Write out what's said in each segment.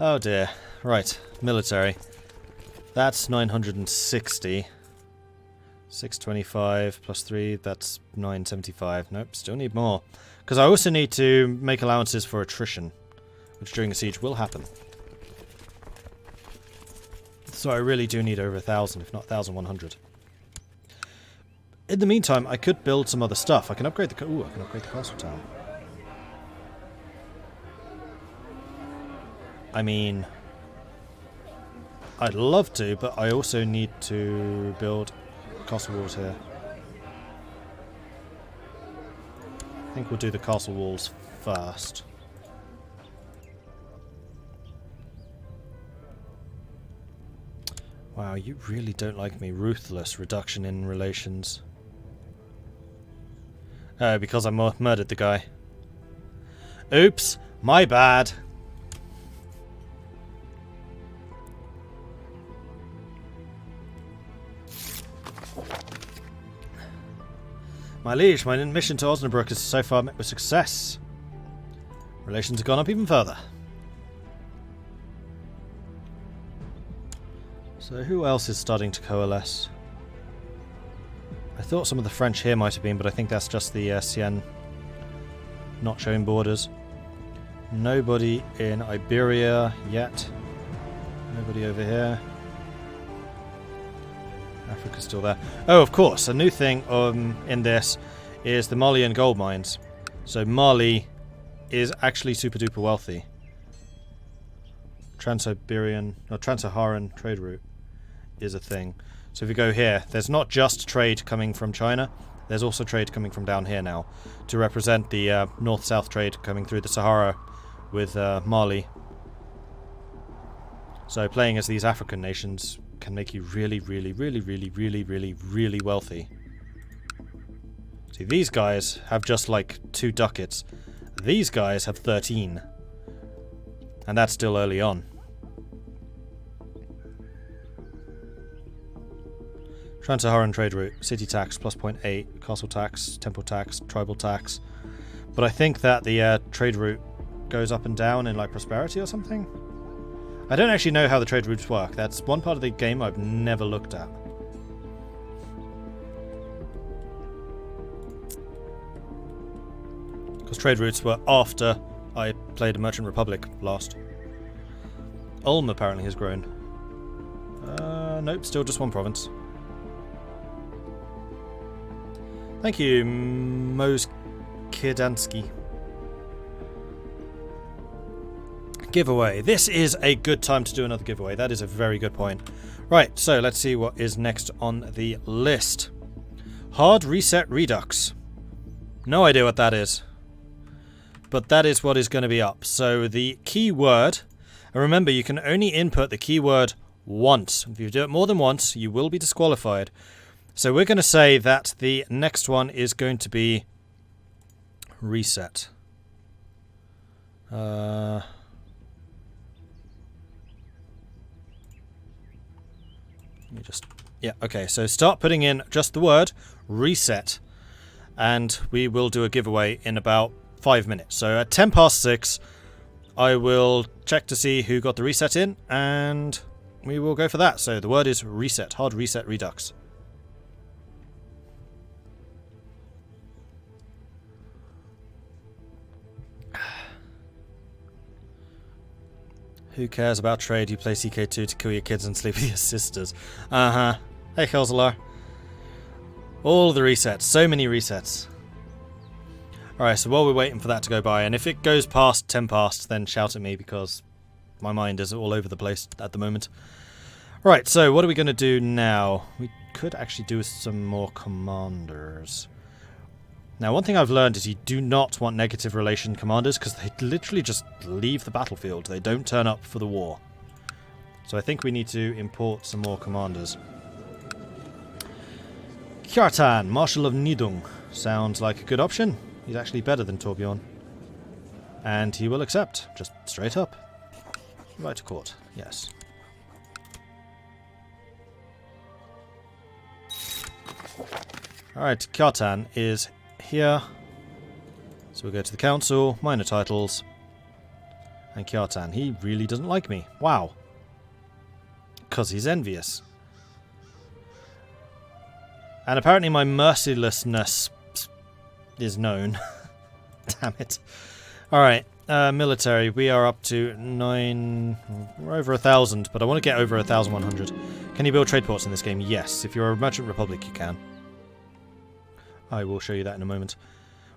Oh dear. Right, military. That's 960. 625 plus 3, that's 975. Nope, still need more. Because I also need to make allowances for attrition, which during a siege will happen. So I really do need over 1,000, if not 1,100. In the meantime, I could build some other stuff. I can upgrade the castle town. I mean, I'd love to, but I also need to build castle walls here. I think we'll do the castle walls first. Wow, you really don't like me. Ruthless reduction in relations. Oh, because I murdered the guy. Oops, my bad. My liege, my mission to Osnabrück has so far met with success. Relations have gone up even further. So who else is starting to coalesce? I thought some of the French here might have been, but I think that's just the Sienne not showing borders. Nobody in Iberia yet. Nobody over here. Africa's still there. Oh, of course, a new thing in this is the Malian gold mines. So Mali is actually super duper wealthy. Trans-Saharan trade route is a thing. So if we go here, there's not just trade coming from China, there's also trade coming from down here now to represent the north-south trade coming through the Sahara with Mali. So playing as these African nations can make you really, really, really, really, really, really, really wealthy. See, these guys have just like 2 ducats. These guys have 13. And that's still early on. Trans-Saharan trade route, city tax plus 0.8, castle tax, temple tax, tribal tax. But I think that the trade route goes up and down in like prosperity or something. I don't actually know how the trade routes work. That's one part of the game I've never looked at. Because trade routes were after I played a Merchant Republic last. Ulm apparently has grown. Nope, still just one province. Thank you, Mos Kidansky. Giveaway. This is a good time to do another giveaway. That is a very good point. Right, so let's see what is next on the list. Hard Reset Redux. No idea what that is. But that is what is going to be up. So the keyword, and remember you can only input the keyword once. If you do it more than once, you will be disqualified. So we're going to say that the next one is going to be reset. Let me just... Yeah, okay. So start putting in just the word reset. And we will do a giveaway in about 5 minutes. So at 6:10, I will check to see who got the reset in. And we will go for that. So the word is reset. Hard Reset Redux. Who cares about trade? You play CK2 to kill your kids and sleep with your sisters. Uh-huh. Hey, Kelzalar. All the resets. So many resets. Alright, so while we're waiting for that to go by, and if it goes past 10 past, then shout at me because my mind is all over the place at the moment. Right, so what are we going to do now? We could actually do some more commanders. Now, one thing I've learned is you do not want negative relation commanders because they literally just leave the battlefield. They don't turn up for the war. So I think we need to import some more commanders. Kjartan, Marshal of Nidung. Sounds like a good option. He's actually better than Torbjorn. And he will accept, just straight up. Right to court, yes. Alright, Kjartan is here. So we'll go to the council, minor titles. And Kjartan, he really doesn't like me. Wow. Because he's envious. And apparently my mercilessness is known. Damn it. Alright, military. We are up to 9... We're over 1,000, but I want to get over 1,100. Can you build trade ports in this game? Yes. If you're a merchant republic, you can. I will show you that in a moment.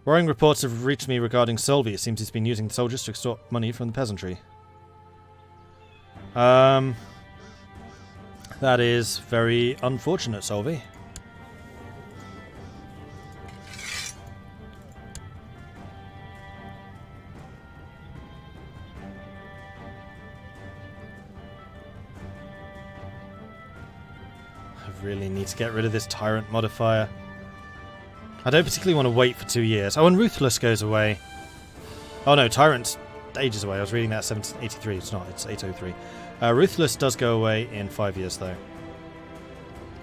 Worrying reports have reached me regarding Solvi. It seems he's been using the soldiers to extort money from the peasantry. That is very unfortunate, Solvi. I really need to get rid of this tyrant modifier. I don't particularly want to wait for 2 years. Oh, and Ruthless goes away. Oh no, Tyrant's ages away. I was reading that 1783. It's not, it's 803. Ruthless does go away in 5 years, though.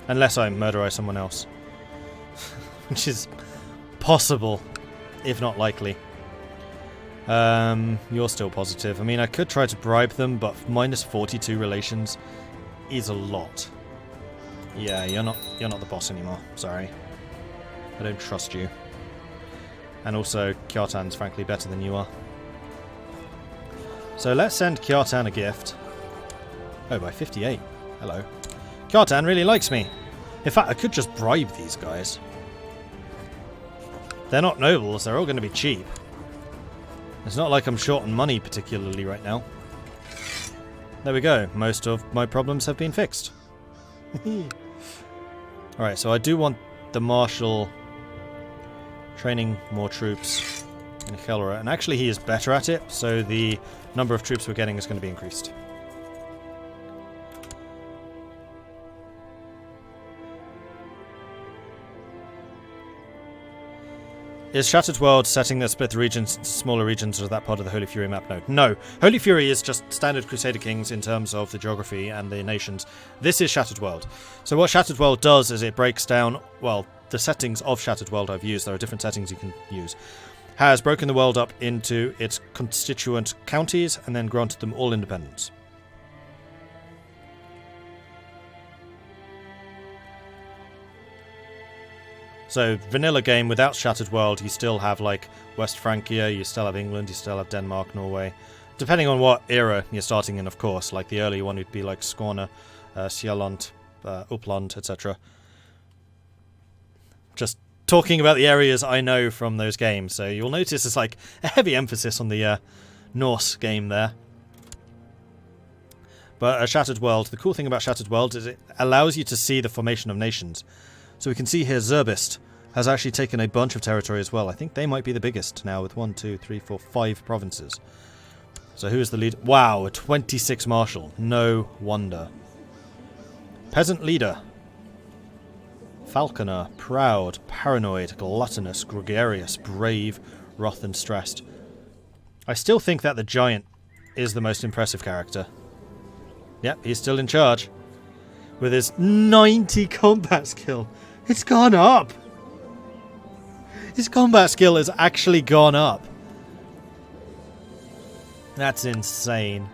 Unless I murderize someone else. Which is possible, if not likely. You're still positive. I mean, I could try to bribe them, but minus 42 relations is a lot. Yeah, you're not the boss anymore. Sorry. I don't trust you. And also, Kjartan's frankly better than you are. So let's send Kjartan a gift. Oh, by 58. Hello. Kjartan really likes me. In fact, I could just bribe these guys. They're not nobles, they're all going to be cheap. It's not like I'm short on money particularly right now. There we go. Most of my problems have been fixed. Alright, so I do want the Marshal training more troops in Gelre. And actually he is better at it, so the number of troops we're getting is going to be increased. Is Shattered World setting that split the regions into smaller regions, or is that part of the Holy Fury map? No. No. Holy Fury is just standard Crusader Kings in terms of the geography and the nations. This is Shattered World. So what Shattered World does is it breaks down, well, the settings of Shattered World I've used, there are different settings you can use, has broken the world up into its constituent counties and then granted them all independence. So, vanilla game without Shattered World, you still have, like, West Francia, you still have England, you still have Denmark, Norway. Depending on what era you're starting in, of course. Like, the early one would be, like, Skåne, Sjælland, Uppland, etc. Just talking about the areas I know from those games. So, you'll notice there's, like, a heavy emphasis on the Norse game there. But Shattered World, the cool thing about Shattered World is it allows you to see the formation of nations. So we can see here Zerbist has actually taken a bunch of territory as well. I think they might be the biggest now with 1, 2, 3, 4, 5 provinces. So who is the lead? Wow, a 26 marshal. No wonder. Peasant leader. Falconer, proud, paranoid, gluttonous, gregarious, brave, wroth and stressed. I still think that the giant is the most impressive character. Yep, he's still in charge. With his 90 combat skill. It's gone up! His combat skill has actually gone up. That's insane.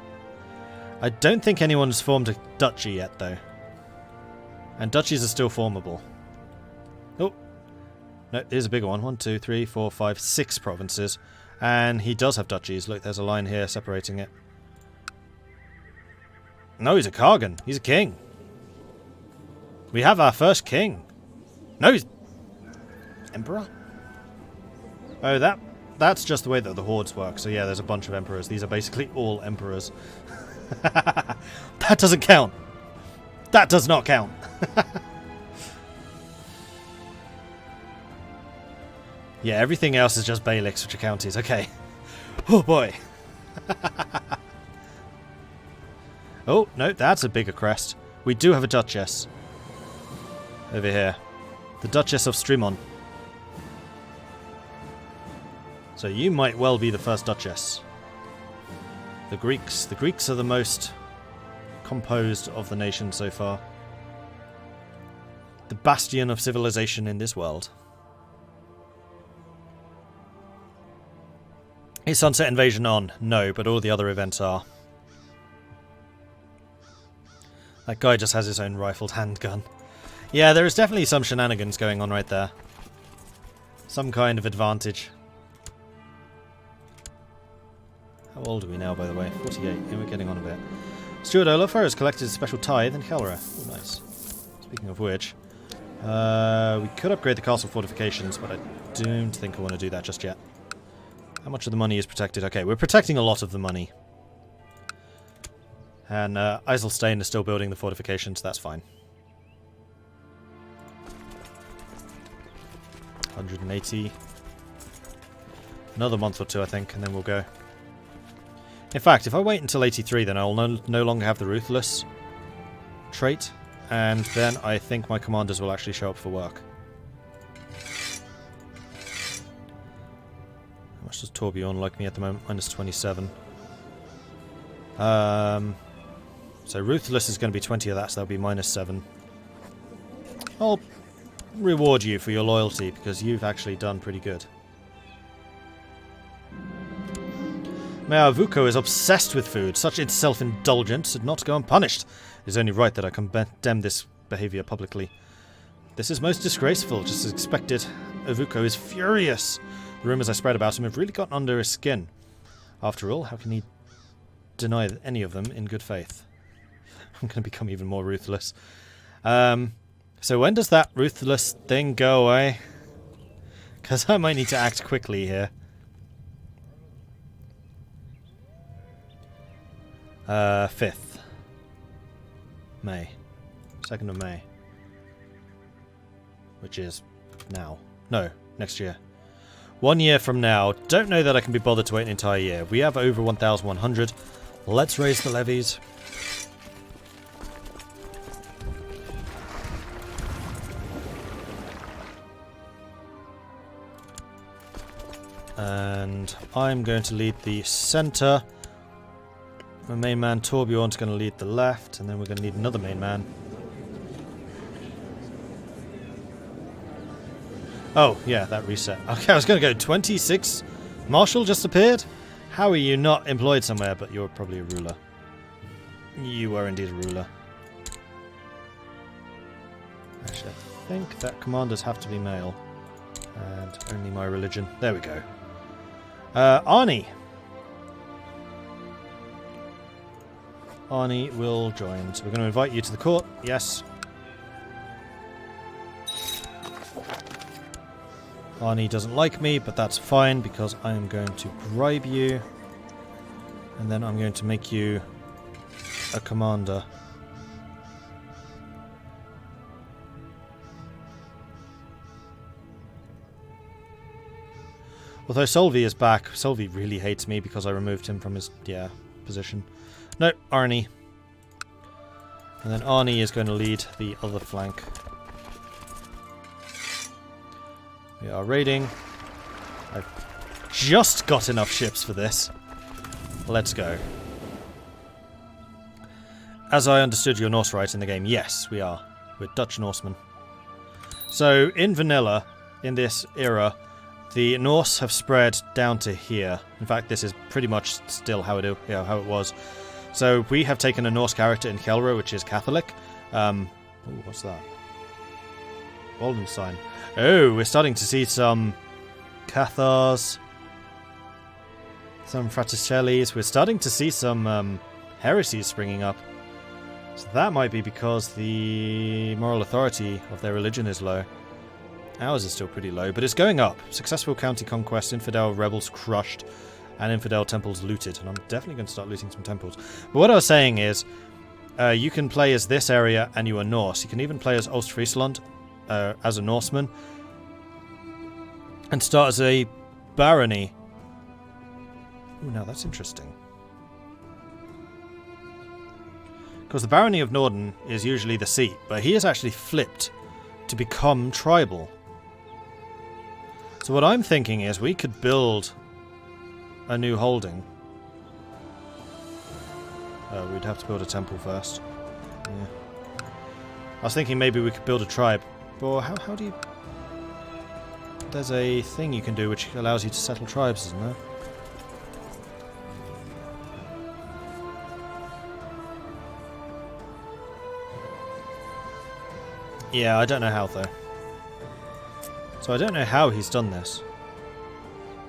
I don't think anyone's formed a duchy yet, though. And duchies are still formable. Oh. No, here's a bigger one. 1, 2, 3, 4, 5, 6 provinces. And he does have duchies. Look, there's a line here separating it. No, he's a Kargan. He's a king. We have our first king. No, he's emperor. Oh, that's just the way that the hordes work. So yeah, there's a bunch of emperors. These are basically all emperors. That doesn't count. That does not count. Yeah, everything else is just bailiffs, which are counties. Okay. Oh boy. Oh, no, that's a bigger crest. We do have a duchess. Over here. The Duchess of Strimon. So you might well be the first duchess. The Greeks are the most composed of the nation so far. The bastion of civilization in this world. Is Sunset Invasion on? No, but all the other events are. That guy just has his own rifled handgun. Yeah, there is definitely some shenanigans going on right there. Some kind of advantage. How old are we now, by the way? 48. Yeah, we're getting on a bit. Stuart Olafur has collected a special tithe in Gelre. Oh, nice. Speaking of which, we could upgrade the castle fortifications, but I don't think I want to do that just yet. How much of the money is protected? Okay, we're protecting a lot of the money. And Eiselstein is still building the fortifications, that's fine. 180. Another month or two, I think, and then we'll go. In fact, if I wait until 83, then I'll no longer have the Ruthless trait, and then I think my commanders will actually show up for work. How much does Torbjorn like me at the moment? Minus 27. So Ruthless is going to be 20 of that, so that'll be minus 7. I'll reward you for your loyalty, because you've actually done pretty good. Mayor Vuko is obsessed with food. Such its self-indulgence should not go unpunished. It is only right that I condemn this behaviour publicly. This is most disgraceful, just as expected. Vuko is furious. The rumours I spread about him have really gotten under his skin. After all, how can he deny any of them in good faith? I'm going to become even more ruthless. So when does that ruthless thing go away? Because I might need to act quickly here. 5th May. 2nd of May. Which is now. No, next year. 1 year from now. Don't know that I can be bothered to wait an entire year. We have over 1,100. Let's raise the levies. And I'm going to lead the centre. My main man Torbjorn's going to lead the left, and then we're going to need another main man. Oh, yeah, that reset. Okay, I was going to go 26. Marshal just appeared? How are you not employed somewhere? But you're probably a ruler. You are indeed a ruler. Actually, I think that commanders have to be male. And only my religion. There we go. Arnie. Arnie will join. So we're going to invite you to the court. Yes. Arnie doesn't like me, but that's fine because I am going to bribe you. And then I'm going to make you a commander. Although Solvi is back, Solvi really hates me because I removed him from his, position. No, Arnie. And then Arnie is going to lead the other flank. We are raiding. I've just got enough ships for this. Let's go. As I understood, you're Norse right in the game. Yes, we are. We're Dutch Norsemen. So, in vanilla, in this era, the Norse have spread down to here. In fact, this is pretty much still how it was. So we have taken a Norse character in Gelre, which is Catholic. Ooh, what's that? Waldenstein. Oh, we're starting to see some Cathars, some Fraticellis. We're starting to see some heresies springing up. So that might be because the moral authority of their religion is low. Ours is still pretty low, but it's going up. Successful county conquest, infidel rebels crushed, and infidel temples looted. And I'm definitely going to start looting some temples. But what I was saying is, you can play as this area and you are Norse. You can even play as Ostfriesland as a Norseman. And start as a barony. Ooh, now that's interesting. Because the barony of Norden is usually the seat, but he has actually flipped to become tribal. So what I'm thinking is we could build a new holding. We'd have to build a temple first. Yeah. I was thinking maybe we could build a tribe. But how do you... There's a thing you can do which allows you to settle tribes, isn't there? Yeah, I don't know how, though. So I don't know how he's done this.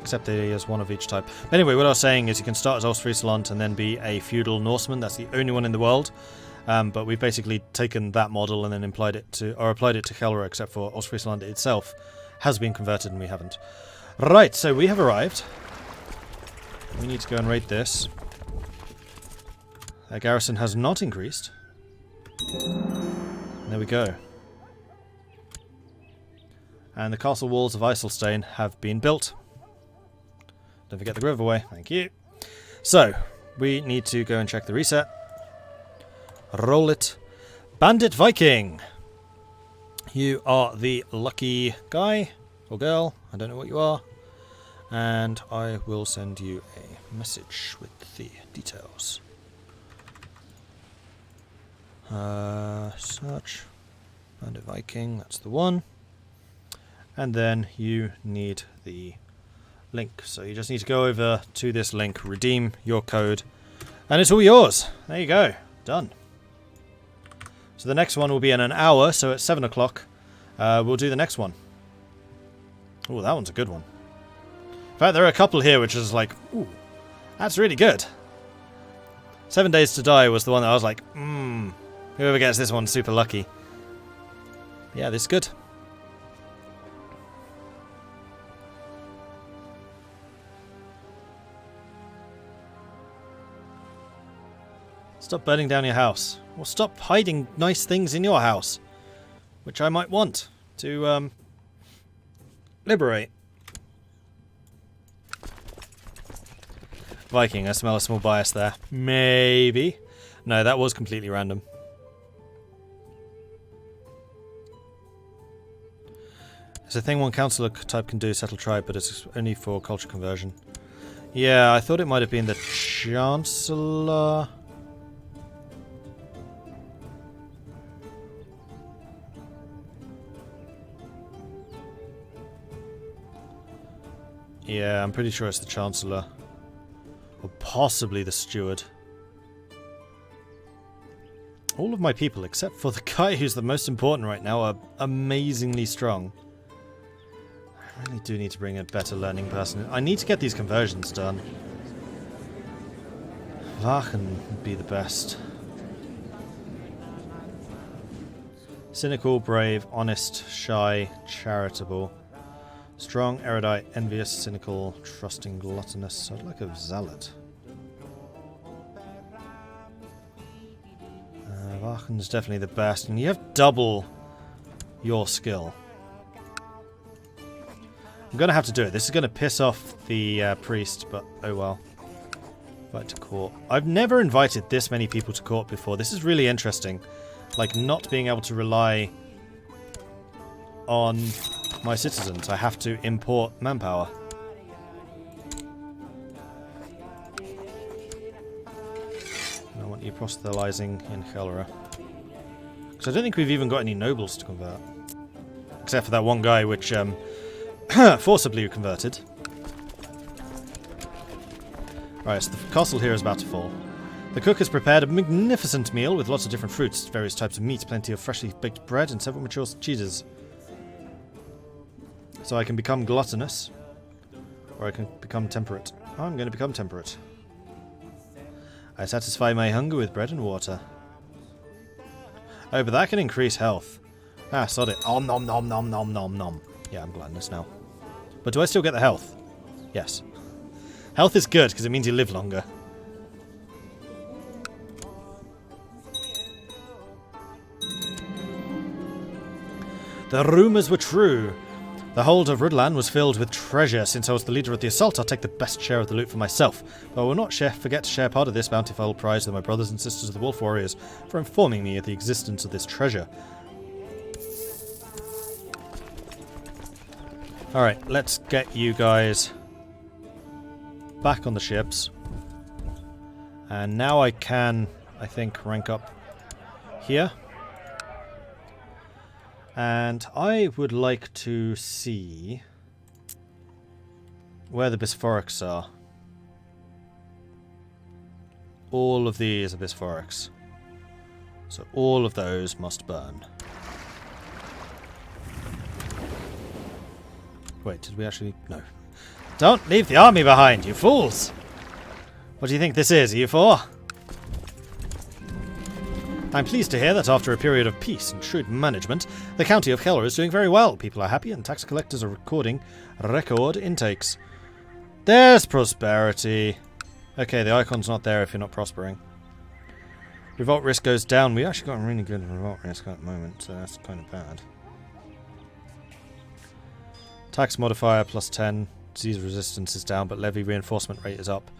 Except that he has one of each type. Anyway, what I was saying is you can start as Ostfriesland and then be a feudal Norseman. That's the only one in the world. But we've basically taken that model and then applied it to Gelre, except for Ostfriesland itself has been converted and we haven't. Right, so we have arrived. We need to go and raid this. Our garrison has not increased. There we go. And the castle walls of Eiselstein have been built. Don't forget the giveaway. Thank you. So, we need to go and check the reset. Roll it. Bandit Viking! You are the lucky guy or girl. I don't know what you are. And I will send you a message with the details. Search. Bandit Viking, that's the one. And then you need the link. So you just need to go over to this link, redeem your code, and it's all yours. There you go. Done. So the next one will be in an hour, so at 7 o'clock we'll do the next one. Oh, that one's a good one. In fact, there are a couple here which is like, ooh, that's really good. 7 Days to Die was the one that I was like, whoever gets this one's super lucky. Yeah, this is good. Stop burning down your house. Or stop hiding nice things in your house. Which I might want to liberate. Viking, I smell a small bias there. Maybe. No, that was completely random. It's a thing one councillor type can do, settle tribe, but it's only for culture conversion. Yeah, I thought it might have been the Chancellor. Yeah, I'm pretty sure it's the Chancellor. Or possibly the Steward. All of my people, except for the guy who's the most important right now, are amazingly strong. I really do need to bring a better learning person in. I need to get these conversions done. Waachen would be the best. Cynical, brave, honest, shy, charitable. Strong, erudite, envious, cynical, trusting, gluttonous. I'd like a zealot. Waachen's definitely the best, and you have double your skill. I'm going to have to do it. This is going to piss off the priest, but oh well. Invite to court. I've never invited this many people to court before. This is really interesting. Like, not being able to rely on my citizens. I have to import manpower. And I want you proselytizing in Gelre. Because I don't think we've even got any nobles to convert. Except for that one guy which forcibly converted. Right, so the castle here is about to fall. The cook has prepared a magnificent meal with lots of different fruits, various types of meat, plenty of freshly baked bread, and several mature cheeses. So I can become gluttonous, or I can become temperate. I'm going to become temperate. I satisfy my hunger with bread and water. Oh, but that can increase health. Ah, sod it. Om nom nom nom nom nom nom. Yeah, I'm gluttonous now. But do I still get the health? Yes. Health is good, because it means you live longer. The rumours were true. The hold of Rudland was filled with treasure. Since I was the leader of the assault, I'll take the best share of the loot for myself. But I will not forget to share part of this bountiful prize with my brothers and sisters of the Wolf Warriors for informing me of the existence of this treasure. Alright, let's get you guys back on the ships. And now I can, I think, rank up here. And I would like to see where the bisphorics are. All of these are bisphorics. So all of those must burn. Wait, did we actually... No. Don't leave the army behind, you fools! What do you think this is, EU4? I'm pleased to hear that after a period of peace and shrewd management, the county of Gelre is doing very well. People are happy and tax collectors are recording record intakes. There's prosperity. Okay, the icon's not there if you're not prospering. Revolt risk goes down. We actually got a really good revolt risk at the moment, so that's kind of bad. Tax modifier plus 10. Disease resistance is down, but levy reinforcement rate is up.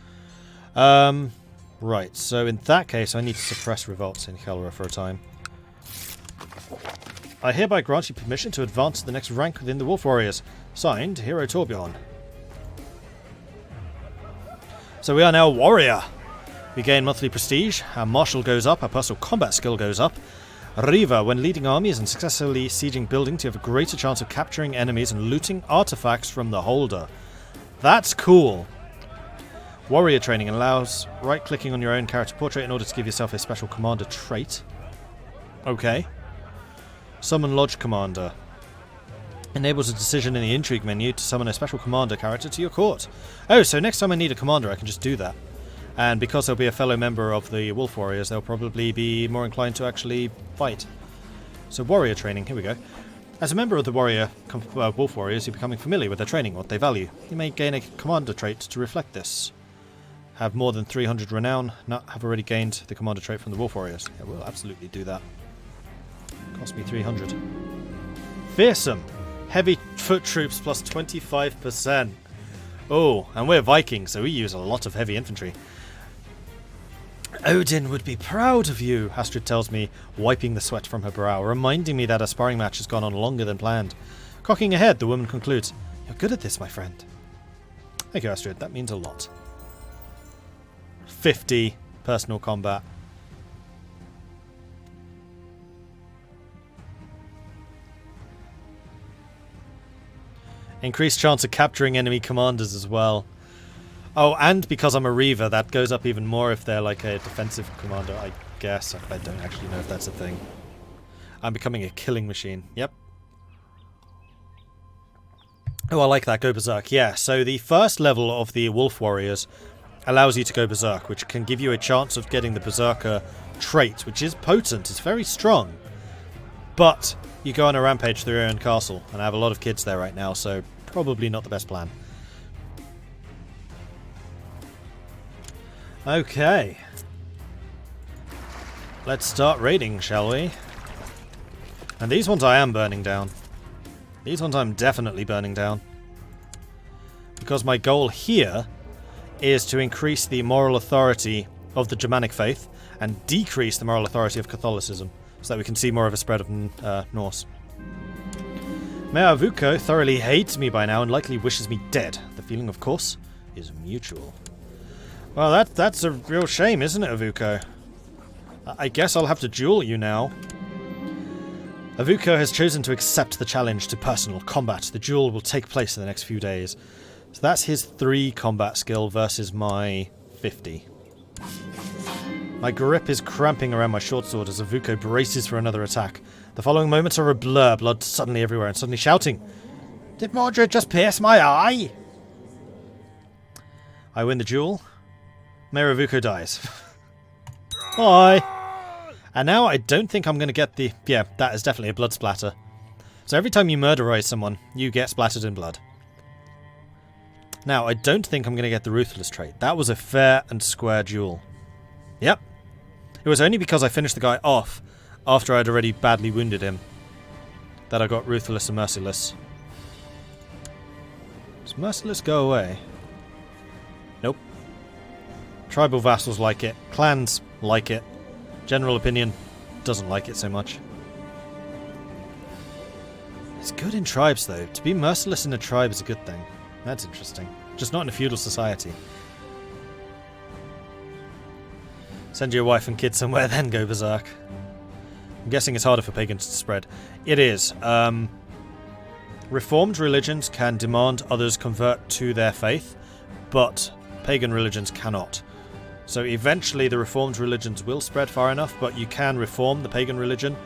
Right, so in that case, I need to suppress revolts in Gelre for a time. I hereby grant you permission to advance to the next rank within the Wolf Warriors. Signed, Hero Torbjorn. So we are now a warrior. We gain monthly prestige, our martial goes up, our personal combat skill goes up. Riva, when leading armies and successfully sieging buildings, you have a greater chance of capturing enemies and looting artifacts from the holder. That's cool. Warrior training allows right-clicking on your own character portrait in order to give yourself a special commander trait. Okay. Summon Lodge Commander. Enables a decision in the intrigue menu to summon a special commander character to your court. Oh, so next time I need a commander I can just do that. And because they'll be a fellow member of the Wolf Warriors, they'll probably be more inclined to actually fight. So warrior training, here we go. As a member of the Wolf Warriors, you're becoming familiar with their training, what they value. You may gain a commander trait to reflect this. Have more than 300 renown, not have already gained the commander trait from the Wolf Warriors. Yeah, we'll absolutely do that. Cost me 300. Fearsome. Heavy foot troops plus 25%. Oh, and we're Vikings, so we use a lot of heavy infantry. Odin would be proud of you, Astrid tells me, wiping the sweat from her brow, reminding me that our sparring match has gone on longer than planned. Cocking ahead, the woman concludes, You're good at this, my friend. Thank you, Astrid. That means a lot. 50 personal combat. Increased chance of capturing enemy commanders as well. Oh, and because I'm a Reaver, that goes up even more if they're like a defensive commander, I guess. I don't actually know if that's a thing. I'm becoming a killing machine. Yep. Oh, I like that. Go Berserk. Yeah, so the first level of the Wolf Warriors allows you to go Berserk, which can give you a chance of getting the Berserker trait, which is potent. It's very strong. But you go on a rampage through your own castle, and I have a lot of kids there right now, so probably not the best plan. Okay. Let's start raiding, shall we? And these ones I am burning down. These ones I'm definitely burning down. Because my goal here is to increase the moral authority of the Germanic faith and decrease the moral authority of Catholicism, so that we can see more of a spread of Norse. Mayor Vuko thoroughly hates me by now and likely wishes me dead. The feeling, of course, is mutual. Well, that's a real shame, isn't it, Avuko? I guess I'll have to duel you now. Avuko has chosen to accept the challenge to personal combat. The duel will take place in the next few days. So that's his 3 combat skill versus my 50. My grip is cramping around my short sword as Avuko braces for another attack. The following moments are a blur, blood suddenly everywhere, and suddenly shouting, Did Mordred just pierce my eye? I win the duel. Mayor Avuko dies. Bye. And now I don't think I'm going to get the... Yeah, that is definitely a blood splatter. So every time you murderize someone, you get splattered in blood. Now, I don't think I'm going to get the Ruthless trait. That was a fair and square duel. Yep. It was only because I finished the guy off after I'd already badly wounded him that I got Ruthless and Merciless. Does Merciless go away? Nope. Tribal vassals like it. Clans like it. General opinion doesn't like it so much. It's good in tribes, though. To be merciless in a tribe is a good thing. That's interesting. Just not in a feudal society. Send your wife and kids somewhere, then go berserk. I'm guessing it's harder for pagans to spread. It is. Reformed religions can demand others convert to their faith, but pagan religions cannot. So eventually the reformed religions will spread far enough, but you can reform the pagan religion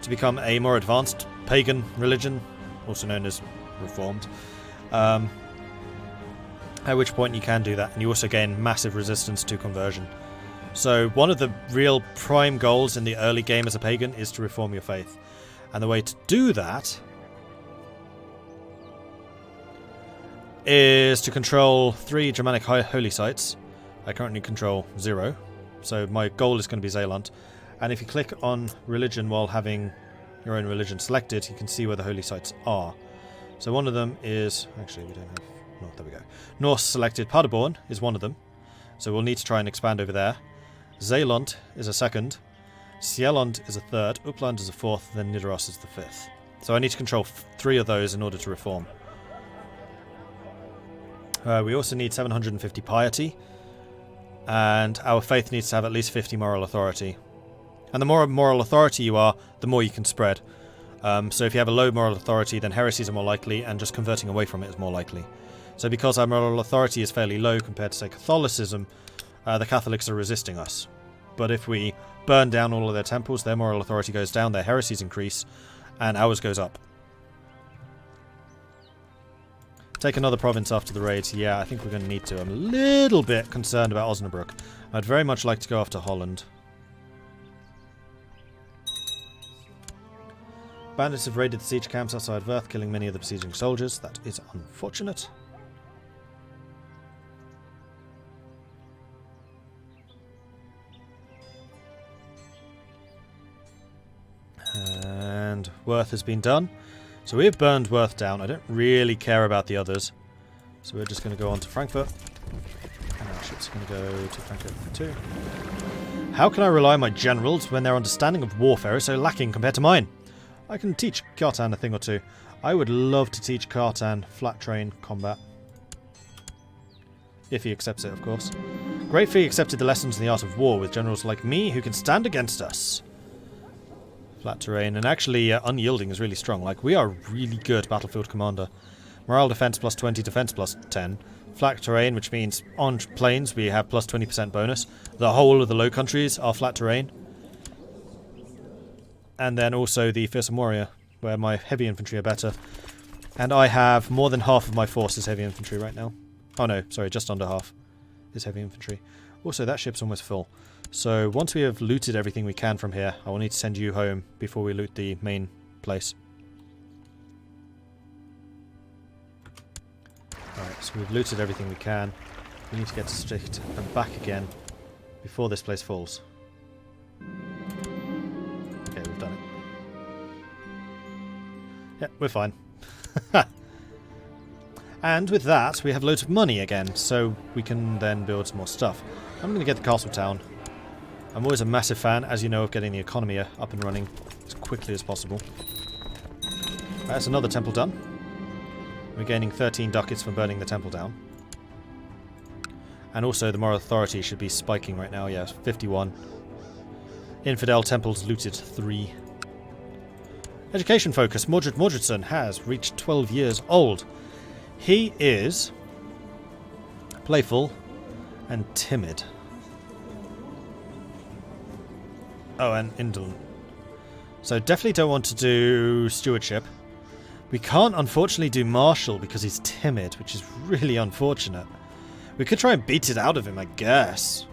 to become a more advanced pagan religion, also known as reformed. At which point you can do that, and you also gain massive resistance to conversion. So one of the real prime goals in the early game as a pagan is to reform your faith. And the way to do that is to control 3 Germanic holy sites. I currently control 0, so my goal is going to be Zeeland. And if you click on religion while having your own religion selected, you can see where the holy sites are. So one of them is... Actually, we don't have... No, there we go. Norse selected. Paderborn is one of them. So we'll need to try and expand over there. Zeeland is a second. Sieland is a third. Uppland is a fourth. Then Nidaros is the fifth. So I need to control 3 of those in order to reform. We also need 750 piety. And our faith needs to have at least 50 moral authority. And the more moral authority you are, the more you can spread. So if you have a low moral authority, then heresies are more likely, and just converting away from it is more likely. So because our moral authority is fairly low compared to, say, Catholicism, the Catholics are resisting us. But if we burn down all of their temples, their moral authority goes down, their heresies increase, and ours goes up. Take another province after the raids. Yeah, I think we're going to need to. I'm a little bit concerned about Osnabrück. I'd very much like to go after Holland. Bandits have raided the siege camps outside Worth, killing many of the besieging soldiers. That is unfortunate. And Worth has been done. So we have burned Worth down. I don't really care about the others. So we're just going to go on to Frankfurt. And our ships are going to go to Frankfurt too. How can I rely on my generals when their understanding of warfare is so lacking compared to mine? I can teach Khartan a thing or two. I would love to teach Khartan flat terrain combat. If he accepts it, of course. Gratefully accepted the lessons in the art of war with generals like me who can stand against us. Flat terrain, and actually unyielding is really strong. Like, we are really good battlefield commander. Morale defense plus 20, defense plus 10. Flat terrain, which means on plains we have plus 20% bonus. The whole of the Low Countries are flat terrain. And then also the Fearsome Warrior, where my heavy infantry are better. And I have more than half of my force is heavy infantry right now. Oh no, sorry, just under half is heavy infantry. Also, that ship's almost full. So once we have looted everything we can from here, I will need to send you home before we loot the main place. Alright, so we've looted everything we can. We need to get to Strict and back again before this place falls. Okay, we've done it. Yeah, we're fine. And with that, we have loads of money again, so we can then build some more stuff. I'm going to get the castle town. I'm always a massive fan, as you know, of getting the economy up and running as quickly as possible. That's another temple done. We're gaining 13 ducats from burning the temple down. And also the moral authority should be spiking right now, yes, 51. Infidel temples looted 3. Education focus. Mordred Mordredson has reached 12 years old. He is playful and timid. Oh, and indolent. So definitely don't want to do stewardship. We can't unfortunately do marshal because he's timid, which is really unfortunate. We could try and beat it out of him, I guess.